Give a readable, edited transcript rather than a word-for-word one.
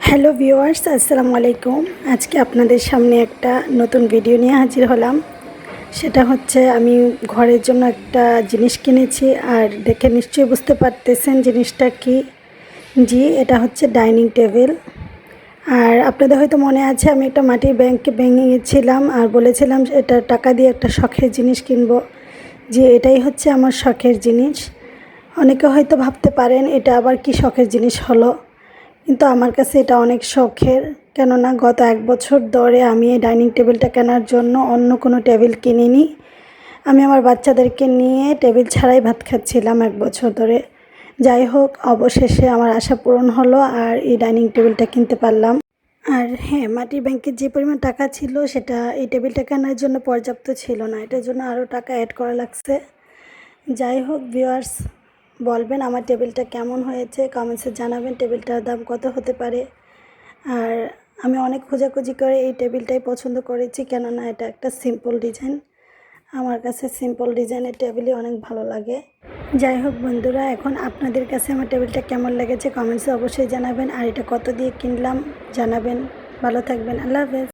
Hello viewers, আসসালামু আলাইকুম। আজকে আপনাদের সামনে একটা নতুন ভিডিও নিয়ে হাজির হলাম। সেটা হচ্ছে আমি ঘরের জন্য একটা জিনিস কিনেছি, আর দেখে নিশ্চয়ই বুঝতে পারতেছেন জিনিসটা কি। জি, এটা হচ্ছে ডাইনিং টেবিল। আর আপনাদের হয়তো মনে আছে, আমি একটা মাটির ব্যাংকে ভেঙে গেছিলাম আর বলেছিলাম এটা টাকা দিয়ে একটা শখের জিনিস কিনবো। যে এটাই হচ্ছে আমার শখের জিনিস। অনেকে হয়তো ভাবতে পারেন এটা আবার কি শখের জিনিস হলো, কিন্তু আমার কাছে এটা অনেক শখের। কেননা গত 1 বছর ধরে আমি এই ডাইনিং টেবিলটা কেনার জন্য অন্য কোনো টেবিল কিনিনি। আমি আমার বাচ্চাদেরকে নিয়ে টেবিল ছাড়াই ভাত খাচ্ছিলাম 1 বছর ধরে। যাই হোক, অবশেষে আমার আশা পূরণ হলো আর এই ডাইনিং টেবিলটা কিনতে পারলাম। আর হ্যাঁ, মাটির ব্যাংকের যে পরিমাণ টাকা ছিল সেটা এই টেবিলটা কেনার জন্য পর্যাপ্ত ছিল না, এটার জন্য আরও টাকা অ্যাড করা লাগছে। যাই হোক ভিউয়ার্স, বলবেন আমার টেবিলটা কেমন হয়েছে, কমেন্টসে জানাবেন টেবিলটার দাম কত হতে পারে। আর আমি অনেক খোঁজাখুঁজি করে এই টেবিলটাই পছন্দ করেছি, কেননা এটা একটা সিম্পল ডিজাইন। আমার কাছে সিম্পল ডিজাইনের টেবিলই অনেক ভালো লাগে। যাই হোক বন্ধুরা, এখন আপনাদের কাছে আমার টেবিলটা কেমন লেগেছে কমেন্টসে অবশ্যই জানাবেন, আর এটা কত দিয়ে কিনলাম জানাবেন। ভালো থাকবেন, আল্লাহ হাফেজ।